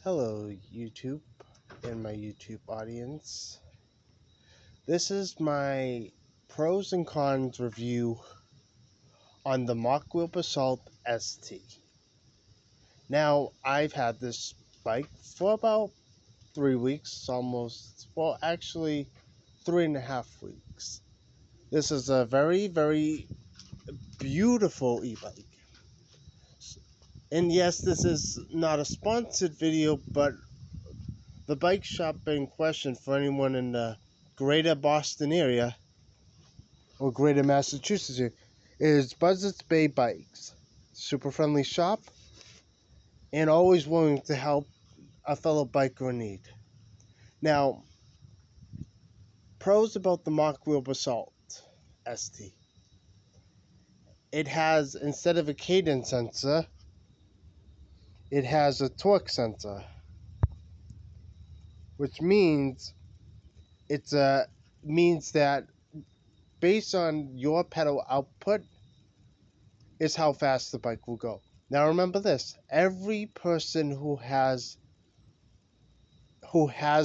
Hello, YouTube and my YouTube audience. This is my pros and cons review on the mokwheel Basalt ST. Now, I've had this bike for about 3 weeks, almost, well, actually 3.5 weeks. This is a very, very beautiful e-bike. And yes, this is not a sponsored video, but the bike shop in question for anyone in the greater Boston area or greater Massachusetts area is Buzzards Bay Bikes. Super friendly shop and always willing to help a fellow biker in need. Now, pros about the mokwheel Basalt ST. It has, instead of a cadence sensor, it has a torque sensor, which means means that based on your pedal output is how fast the bike will go. Now remember this, every person who has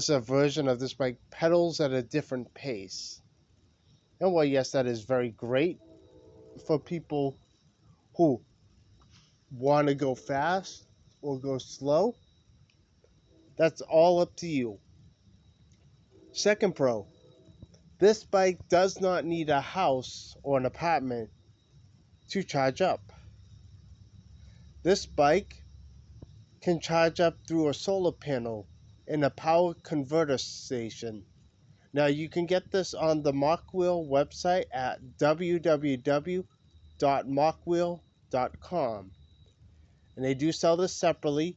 a version of this bike pedals at a different pace. And well, yes, that is very great for people who want to go fast or go slow. That's all up to you. Second pro, this bike does not need a house or an apartment to charge up. This bike can charge up through a solar panel in a power converter station. Now you can get this on the Mokwheel website at www.mokwheel.com. And they do sell this separately,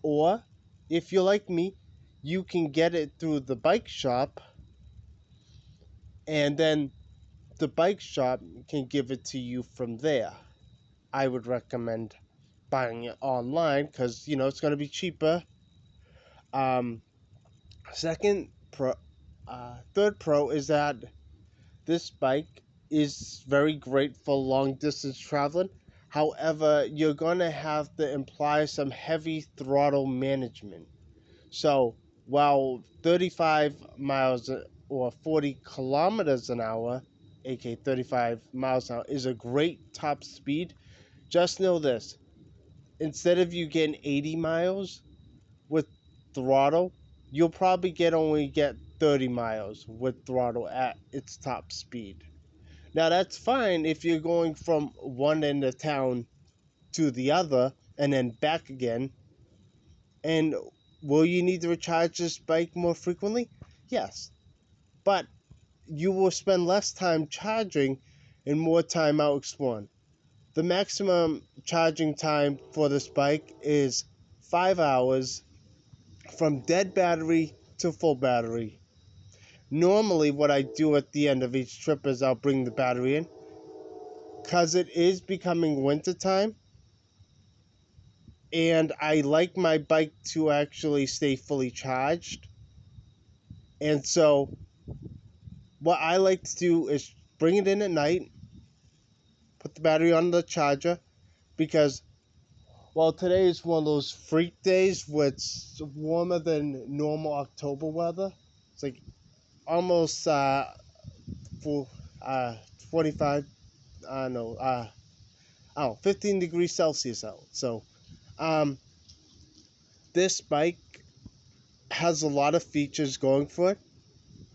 or if you're like me, you can get it through the bike shop, and then the bike shop can give it to you from there. I would recommend buying it online because it's going to be cheaper. Second pro, third pro is that this bike is very great for long distance traveling. However, you're going to have to imply some heavy throttle management. So while 35 miles or 40 kilometers an hour, aka 35 miles an hour, is a great top speed, just know this. Instead of you getting 80 miles with throttle, you'll probably only get 30 miles with throttle at its top speed. Now that's fine if you're going from one end of town to the other and then back again. And will you need to recharge this bike more frequently? Yes. But you will spend less time charging and more time out exploring. The maximum charging time for this bike is 5 hours from dead battery to full battery. Normally what I do at the end of each trip is I'll bring the battery in. Because it is becoming wintertime, and I like my bike to actually stay fully charged. And so what I like to do is bring it in at night, put the battery on the charger, because today is one of those freak days where it's warmer than normal October weather. It's like almost 25, 15 degrees Celsius out. So this bike has a lot of features going for it.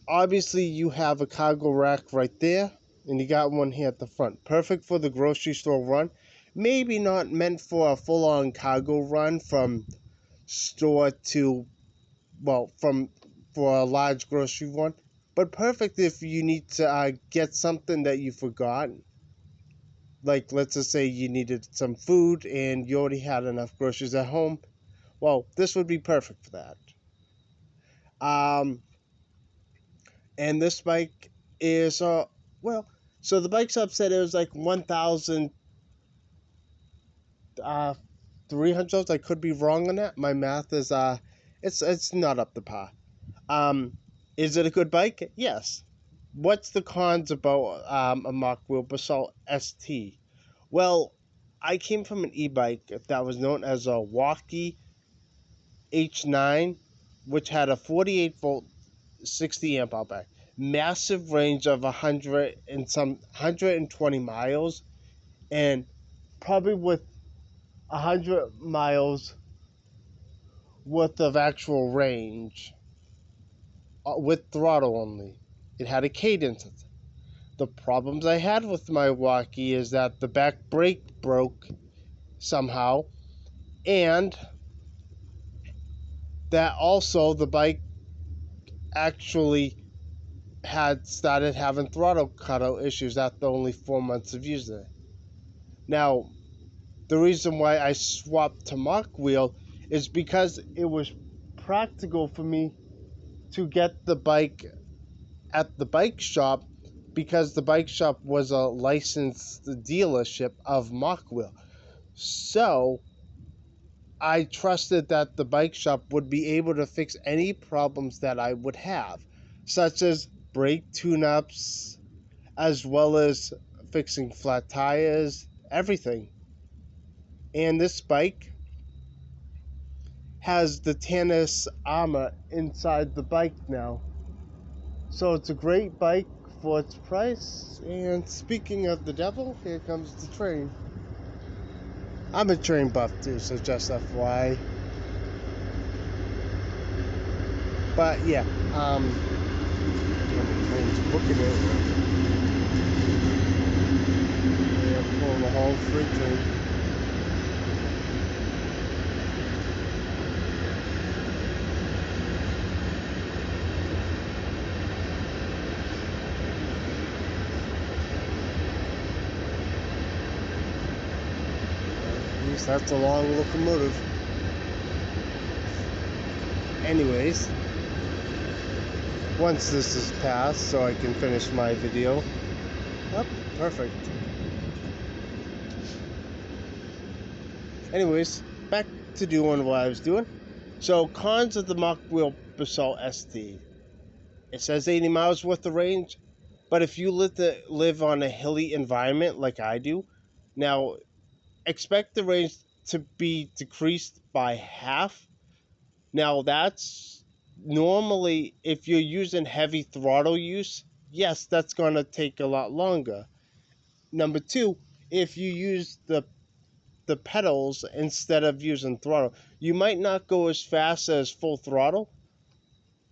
Obviously, you have a cargo rack right there, and you got one here at the front. Perfect for the grocery store run. Maybe not meant for a full-on cargo run from store to, for a large grocery run. But perfect if you need to get something that you forgot. Like, let's just say you needed some food and you already had enough groceries at home. Well, this would be perfect for that. And this bike is, so the bike shop said it was like $1,300. I could be wrong on that. My math is, it's not up to par. Is it a good bike? Yes. What's the cons about a mokwheel Basalt ST? Well, I came from an e-bike that was known as a walkie H9, which had a 48-volt 60 amp hour back, massive range of 120 miles, and probably with 100 miles worth of actual range with throttle only. It had a cadence. The problems I had with my walkie is that the back brake broke somehow, and that also the bike actually had started having throttle cutout issues after only 4 months of using it. Now, the reason why I swapped to mokwheel is because it was practical for me to get the bike at the bike shop, because the bike shop was a licensed dealership of mokwheel. So I trusted that the bike shop would be able to fix any problems that I would have, such as brake tune-ups, as well as fixing flat tires, everything. And this bike has the Tannis armor inside the bike now. So it's a great bike for its price. And speaking of the devil, here comes the train. I'm a train buff too, so just FYI. But yeah, train's booking it. They're pulling the whole freight train. At least that's a long locomotive. Anyways, once this is passed, so I can finish my video. Oh, perfect. Anyways, back to doing what I was doing. So, cons of the mokwheel Basalt ST. It says 80 miles worth of range, but if you live on a hilly environment like I do, now expect the range to be decreased by half. Now that's normally, if you're using heavy throttle use, yes, that's going to take a lot longer. Number two, if you use the pedals instead of using throttle, you might not go as fast as full throttle,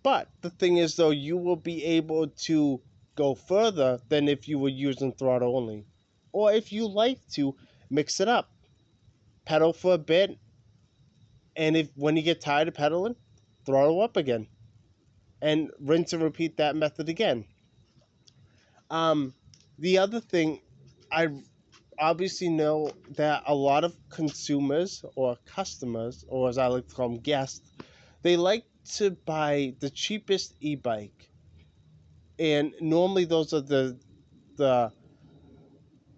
but the thing is though, you will be able to go further than if you were using throttle only. Or if you like to mix it up, pedal for a bit, and if when you get tired of pedaling, throttle up again, and rinse and repeat that method again. Um, the other thing, I obviously know that a lot of consumers or customers, or as I like to call them, guests, they like to buy the cheapest e-bike, and normally those are the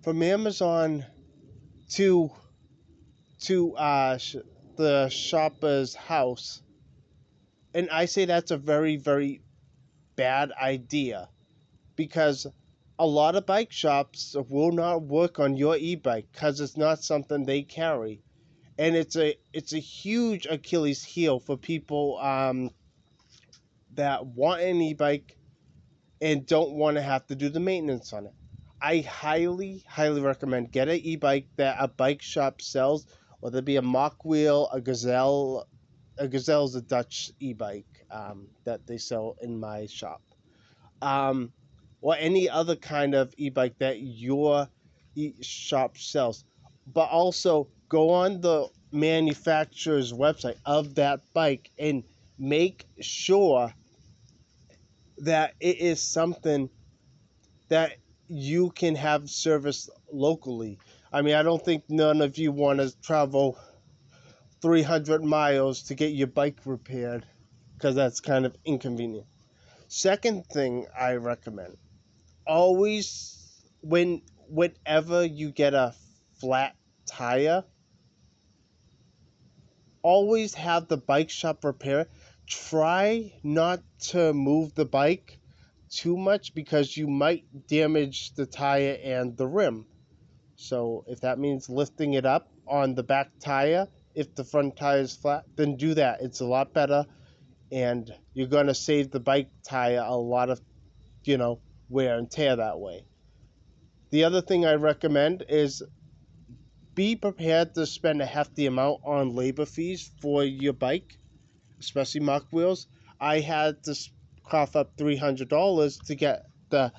from Amazon to the shopper's house, and I say that's a very, very bad idea, because a lot of bike shops will not work on your e-bike because it's not something they carry, and it's a huge Achilles heel for people that want an e-bike and don't want to have to do the maintenance on it. I highly, highly recommend get an e-bike that a bike shop sells, whether it be a mokwheel, a Gazelle. A Gazelle is a Dutch e-bike that they sell in my shop. Um, or any other kind of e-bike that your shop sells. But also go on the manufacturer's website of that bike and make sure that it is something that you can have service locally. I mean, I don't think none of you want to travel 300 miles to get your bike repaired, because that's kind of inconvenient. Second thing I recommend, always whenever you get a flat tire, always have the bike shop repair it. Try not to move the bike too much, because you might damage the tire and the rim. So if that means lifting it up on the back tire, if the front tire is flat, then do that. It's a lot better, and you're going to save the bike tire a lot of, you know, wear and tear that way. The other thing I recommend is be prepared to spend a hefty amount on labor fees for your bike, especially mock wheels. I had to cough up $300 to get the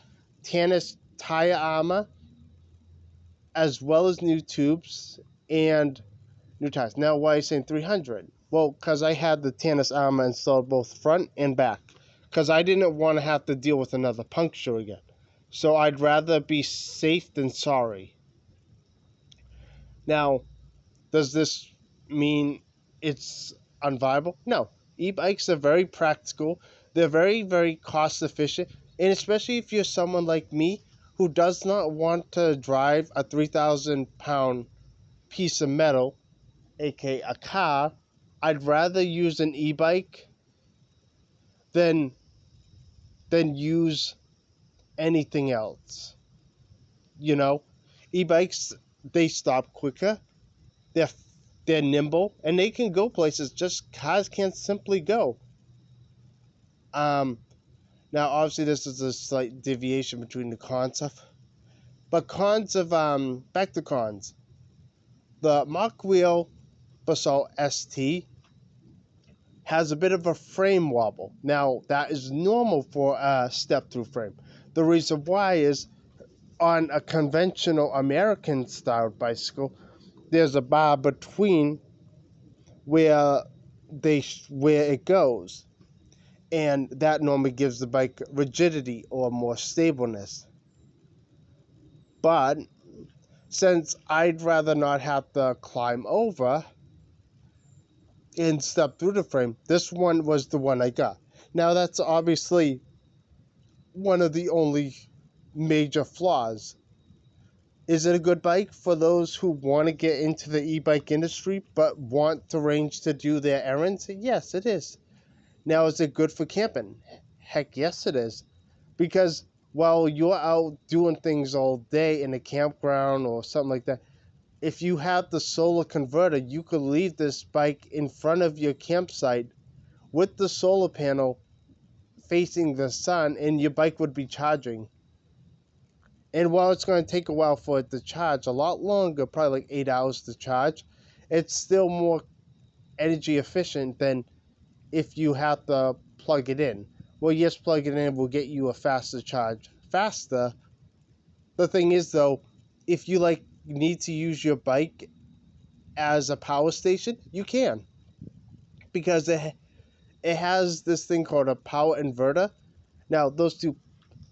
Tannis tire armor, as well as new tubes and new tires. Now, why are you saying 300? Well, because I had the Tannis armor installed both front and back, because I didn't want to have to deal with another puncture again. So I'd rather be safe than sorry. Now, does this mean it's unviable? No. E-bikes are very practical. They're very, very cost efficient. And especially if you're someone like me who does not want to drive a 3,000-pound piece of metal, aka a car, I'd rather use an e-bike than use anything else. You know, e-bikes, they stop quicker. They're they're nimble and they can go places just cars can't simply go. Um, Now obviously this is a slight deviation between the cons of, but cons of back to cons. The mokwheel Basalt ST has a bit of a frame wobble. Now that is normal for a step-through frame. The reason why is on a conventional American style bicycle, there's a bar between where where it goes, and that normally gives the bike rigidity or more stableness. But since I'd rather not have to climb over and step through the frame, this one was the one I got. Now that's obviously one of the only major flaws. Is it a good bike for those who want to get into the e-bike industry but want the range to do their errands? Yes, it is. Now, is it good for camping? Heck yes, it is. Because while you're out doing things all day in a campground or something like that, if you have the solar converter, you could leave this bike in front of your campsite with the solar panel facing the sun, and your bike would be charging. And while it's going to take a while for it to charge, a lot longer, probably like 8 hours to charge, it's still more energy efficient than if you have to plug it in. Well, yes, plugging it in will get you a faster charge faster. The thing is, though, if you need to use your bike as a power station, you can, because it has this thing called a power inverter. Now, those two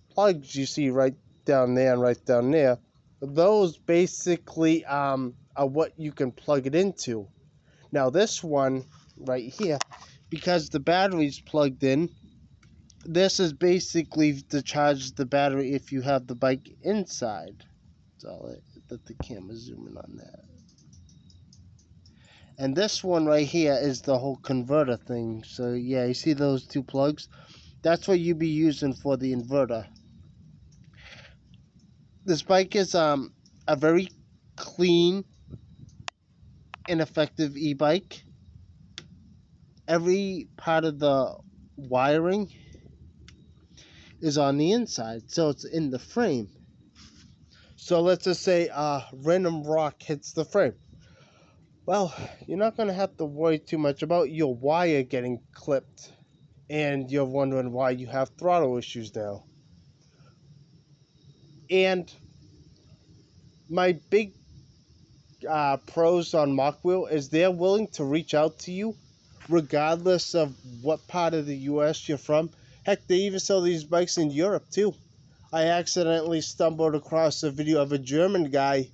plugs you see right down there and right down there, those basically are what you can plug it into. Now, this one right here, because the battery's plugged in, this is basically to charge the battery if you have the bike inside. So let the camera zoom in on that. And this one right here is the whole converter thing. So yeah, you see those two plugs? That's what you'd be using for the inverter. This bike is a very clean and effective e-bike. Every part of the wiring is on the inside, so it's in the frame. So let's just say a random rock hits the frame. Well, you're not going to have to worry too much about your wire getting clipped, and you're wondering why you have throttle issues now. And my big pros on mokwheel is they're willing to reach out to you regardless of what part of the US you're from. Heck, they even sell these bikes in Europe too. I accidentally stumbled across a video of a German guy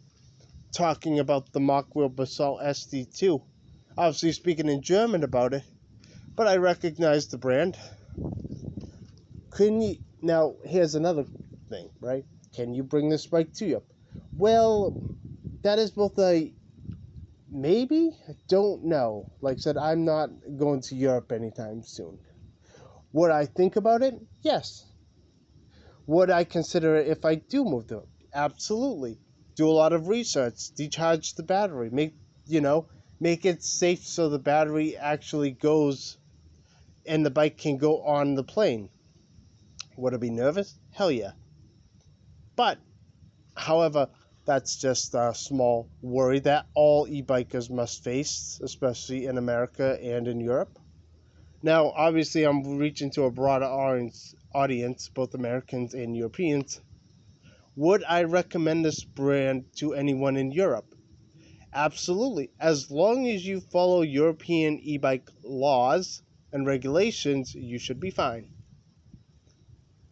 talking about the mokwheel Basalt SD2. Obviously speaking in German about it, but I recognized the brand. Couldn't you? Now, here's another thing, right? Can you bring this bike to Europe? Well, that is both a maybe. I don't know. Like I said, I'm not going to Europe anytime soon. Would I think about it? Yes. Would I consider it if I do move to it? Absolutely. Do a lot of research, decharge the battery, make, Make it safe so the battery actually goes and the bike can go on the plane. Would I be nervous? Hell yeah. But, however, that's just a small worry that all e-bikers must face, especially in America and in Europe. Now, obviously, I'm reaching to a broader audience, both Americans and Europeans. Would I recommend this brand to anyone in Europe? Absolutely. As long as you follow European e-bike laws and regulations, you should be fine.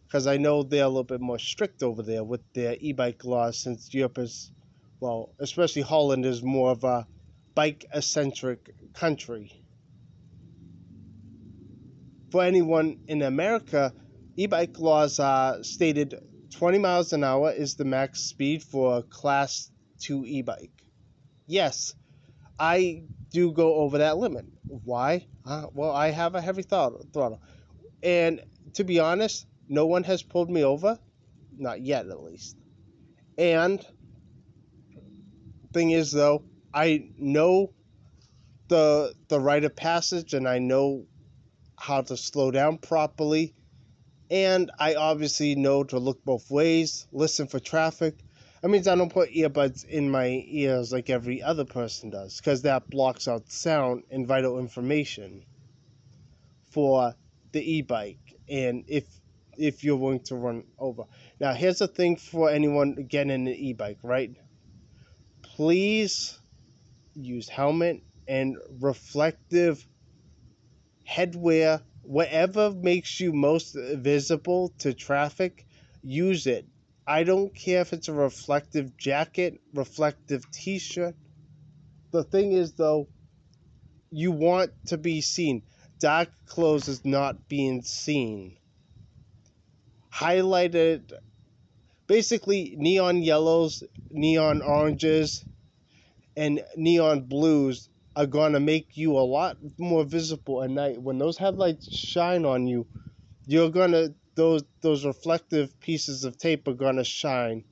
Because I know they're a little bit more strict over there with their e-bike laws, since Europe is, well, especially Holland is more of a bike-eccentric country. For anyone in America, e-bike laws are stated 20 miles an hour is the max speed for a Class 2 e-bike. Yes, I do go over that limit. Why? Well, I have a heavy throttle. And to be honest, no one has pulled me over. Not yet, at least. And thing is, though, I know the rite of passage, and I know how to slow down properly. And I obviously know to look both ways, listen for traffic. That means I don't put earbuds in my ears like every other person does, because that blocks out sound and vital information for the e-bike, and if you're willing to run over. Now, here's the thing for anyone getting an e-bike, right? Please use helmet and reflective headwear. Whatever makes you most visible to traffic, use it. I don't care if it's a reflective jacket, reflective t-shirt. The thing is, though, you want to be seen. Dark clothes is not being seen. Highlighted, basically neon yellows, neon oranges, and neon blues are going to make you a lot more visible at night. When those headlights shine on you, you're going to, those reflective pieces of tape are going to shine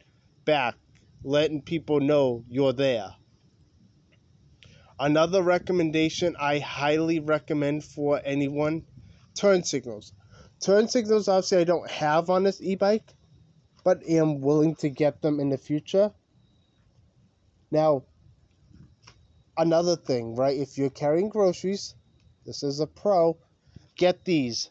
back, letting people know you're there. Another recommendation I highly recommend for anyone, turn signals. Turn signals, obviously, I don't have on this e-bike, but am willing to get them in the future. Now, another thing, right? If you're carrying groceries, this is a pro, get these.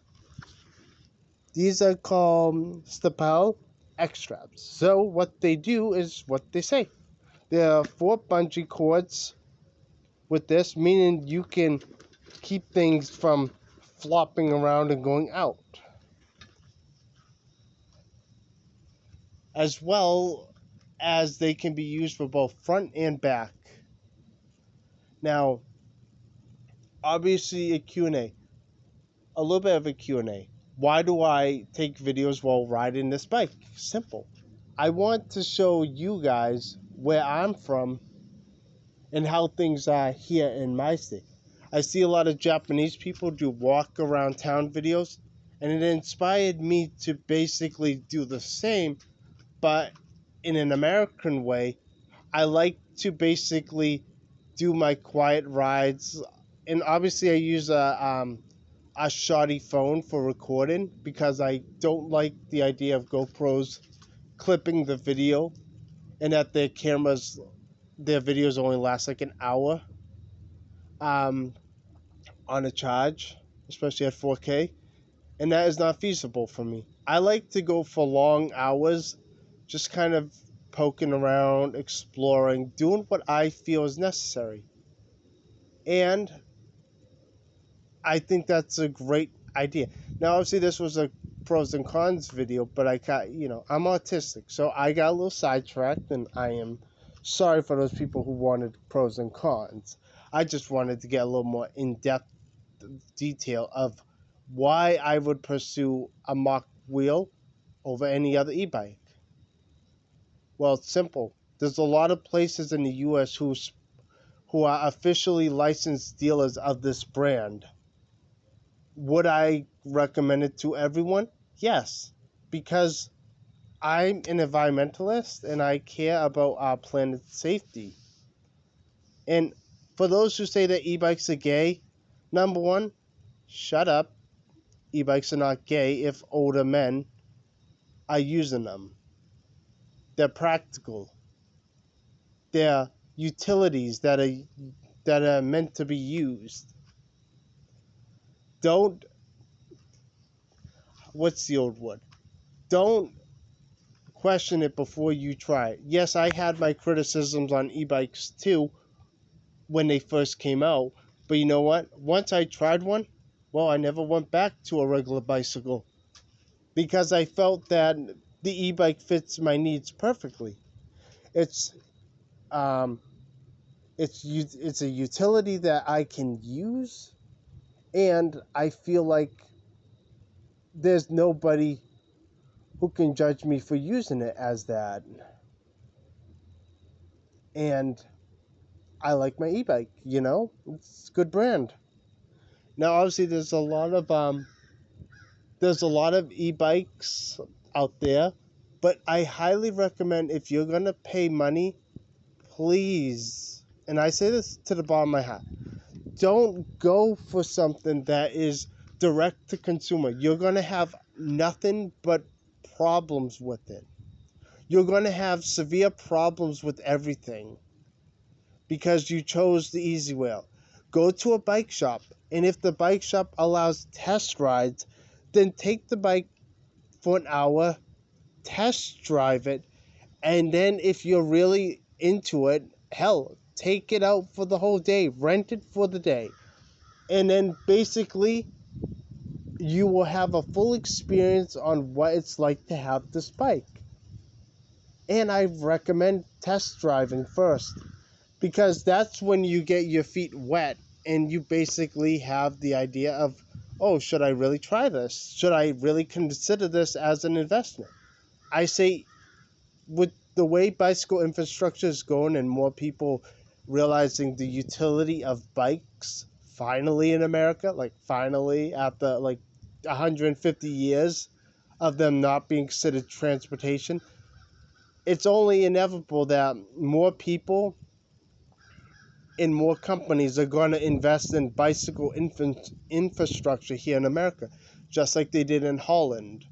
These are called Stapel X-straps. So what they do is what they say. There are 4 bungee cords with this, meaning you can keep things from flopping around and going out. As well as they can be used for both front and back. Now, obviously a Q&A. A little bit of a Q&A. Why do I take videos while riding this bike? Simple. I want to show you guys where I'm from and how things are here in my state. I see a lot of Japanese people do walk around town videos, and it inspired me to basically do the same, but in an American way. I like to basically do my quiet rides, and obviously I use a shoddy phone for recording because I don't like the idea of GoPros clipping the video and that their videos only last like an hour um, on a charge, especially at 4K, and that is not feasible for me. I like to go for long hours, just kind of poking around, exploring, doing what I feel is necessary. And I think that's a great idea. Now, obviously, this was a pros and cons video, but I'm autistic, so I got a little sidetracked, and I am sorry for those people who wanted pros and cons. I just wanted to get a little more in-depth detail of why I would pursue a mokwheel over any other e-bike. Well, it's simple. There's a lot of places in the U.S. who are officially licensed dealers of this brand. Would I recommend it to everyone? Yes, because I'm an environmentalist and I care about our planet's safety. And For those who say that e-bikes are gay, number one, shut up. E-bikes are not gay if older men are using them. They're practical. They're utilities that are meant to be used. Don't, what's the old word? Don't question it before you try it. Yes, I had my criticisms on e-bikes too when they first came out, but you know what? Once I tried one, well, I never went back to a regular bicycle because I felt that the e-bike fits my needs perfectly. It's um, it's a utility that I can use, and I feel like there's nobody who can judge me for using it as that. And I like my e-bike, it's a good brand. Now, obviously, there's a lot of e-bikes out there, but I highly recommend if you're gonna pay money, please, and I say this to the bottom of my heart, don't go for something that is direct to consumer. You're gonna have nothing but problems with it. You're gonna have severe problems with everything because you chose the easy way out. Go to a bike shop, and if the bike shop allows test rides, then take the bike for an hour, test drive it, and then if you're really into it, hell, take it out for the whole day, rent it for the day. And then basically, you will have a full experience on what it's like to have this bike. And I recommend test driving first, because that's when you get your feet wet and you basically have the idea of, oh, should I really try this? Should I really consider this as an investment? I say, with the way bicycle infrastructure is going and more people realizing the utility of bikes finally in America, like finally after like 150 years of them not being considered transportation, it's only inevitable that more people and more companies are going to invest in bicycle infrastructure here in America, just like they did in Holland.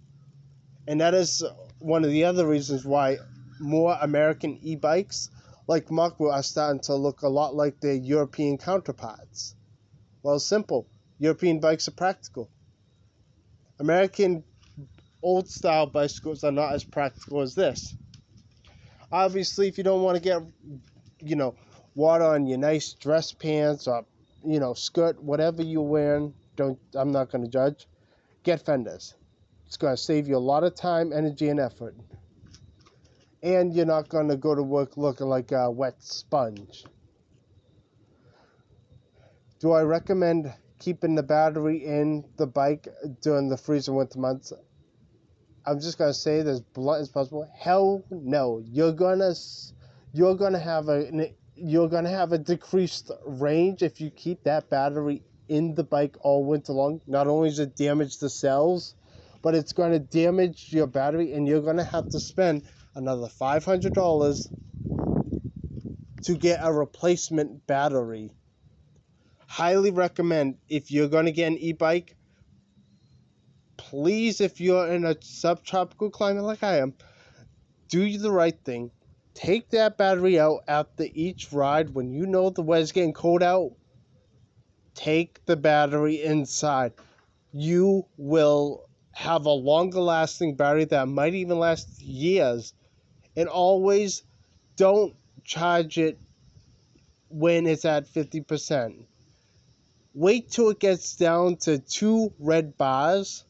And that is one of the other reasons why more American e-bikes like mokwheel are starting to look a lot like their European counterparts. Well, simple. European bikes are practical. American old-style bicycles are not as practical as this. Obviously, if you don't want to get, water on your nice dress pants or, skirt, whatever you're wearing, I'm not going to judge. Get fenders. It's going to save you a lot of time, energy, and effort. And you're not going to go to work looking like a wet sponge. Do I recommend keeping the battery in the bike during the freezing winter months? I'm just going to say this blunt as possible. Hell no. You're going to have a decreased range if you keep that battery in the bike all winter long. Not only does it damage the cells, but it's going to damage your battery, and you're going to have to spend another $500 to get a replacement battery. Highly recommend, if you're going to get an e-bike, please, if you're in a subtropical climate like I am, do the right thing. Take that battery out after each ride. When you know the weather's getting cold out, take the battery inside. You will have a longer lasting battery that might even last years. And always don't charge it when it's at 50%. Wait till it gets down to 2 red bars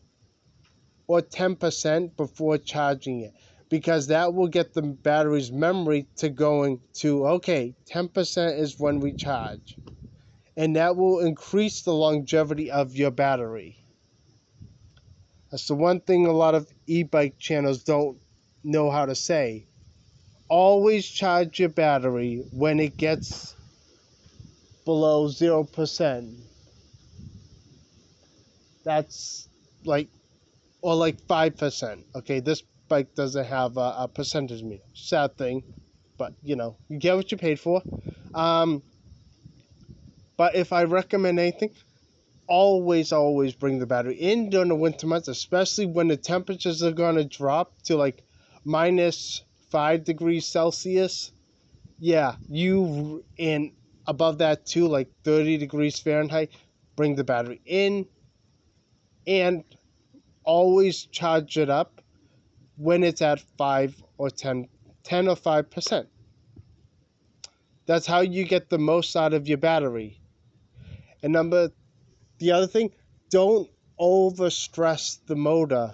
or 10% before charging it, because that will get the battery's memory to going to, okay, 10% is when we charge. And that will increase the longevity of your battery. That's the one thing a lot of e-bike channels don't know how to say. Always charge your battery when it gets below 0%. That's like, or like 5%. Okay, this bike doesn't have a percentage meter. Sad thing, but you get what you paid for. But if I recommend anything, always bring the battery in during the winter months, especially when the temperatures are going to drop to like -5 degrees Celsius. Yeah, you in above that too, like 30 degrees Fahrenheit, bring the battery in and always charge it up when it's at 5 or 10 or 5%. That's how you get the most out of your battery. And the other thing, don't overstress the motor.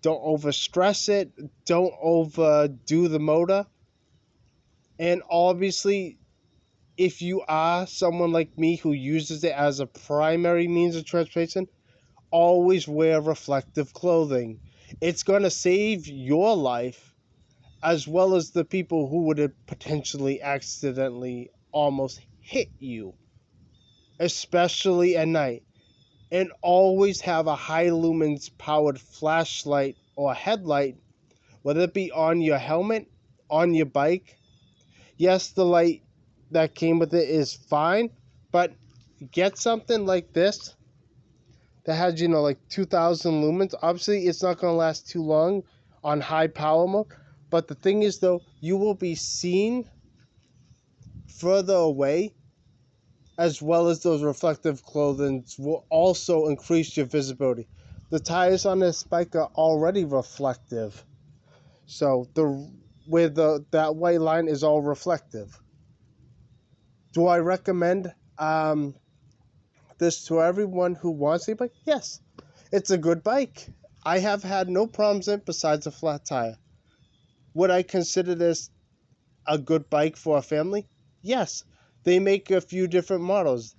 Don't overstress it. Don't overdo the motor. And obviously, if you are someone like me who uses it as a primary means of transportation, always wear reflective clothing. It's going to save your life as well as the people who would have potentially accidentally almost hit you, especially at night. And always have a high lumens powered flashlight or headlight, whether it be on your helmet, on your bike. Yes, the light that came with it is fine, but get something like this that has, like 2000 lumens. Obviously, it's not going to last too long on high power mode, but the thing is, though, you will be seen further away, as well as those reflective clothing will also increase your visibility. The tires on this bike are already reflective, so that white line is all reflective. Do I recommend this to everyone who wants a bike? Yes, it's a good bike. I have had no problems in it besides a flat tire. Would I consider this a good bike for a family? Yes. They make a few different models.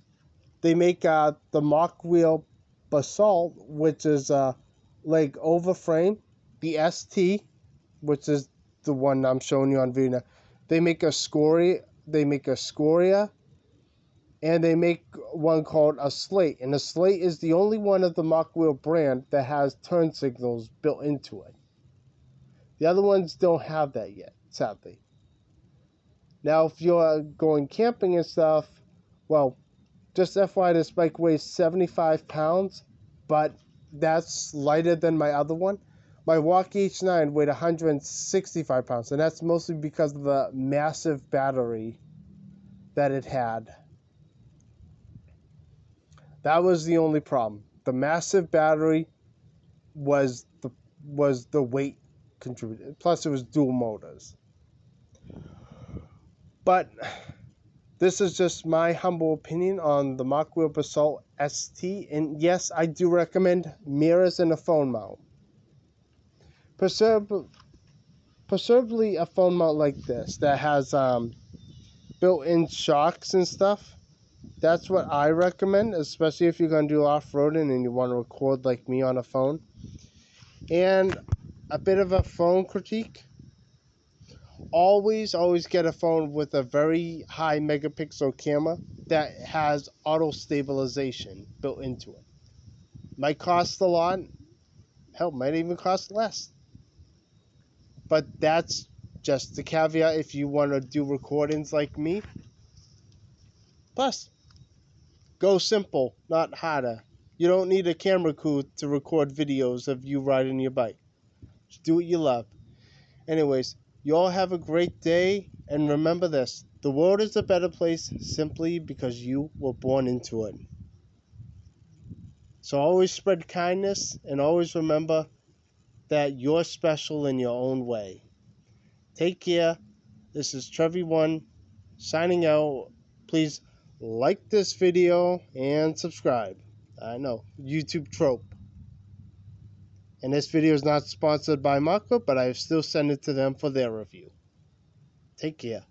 They make the mokwheel basalt, which is leg over frame, the ST, which is the one I'm showing you on video now. They make a scoria, and they make one called a slate. And the slate is the only one of the mokwheel brand that has turn signals built into it. The other ones don't have that yet, sadly. Now, if you're going camping and stuff, well, just FYI, this bike weighs 75 pounds, but that's lighter than my other one. My Walk H9 weighed 165 pounds, and that's mostly because of the massive battery that it had. That was the only problem. The massive battery was the weight contributed. Plus, it was dual motors. But this is just my humble opinion on the mokwheel basalt ST. And yes, I do recommend mirrors and a phone mount. Preferably a phone mount like this that has built-in shocks and stuff. That's what I recommend, especially if you're going to do off-roading and you want to record like me on a phone. And a bit of a phone critique. Always get a phone with a very high megapixel camera that has auto stabilization built into it. Might cost a lot. Hell, might even cost less. But that's just the caveat if you want to do recordings like me. Plus, go simple, not harder. You don't need a camera crew to record videos of you riding your bike. Just do what you love. Anyways, you all have a great day, and remember this: the world is a better place simply because you were born into it. So always spread kindness, and always remember that you're special in your own way. Take care. This is Trevi1 signing out. Please like this video and subscribe. I know, YouTube trope. And this video is not sponsored by Mako, but I still send it to them for their review. Take care.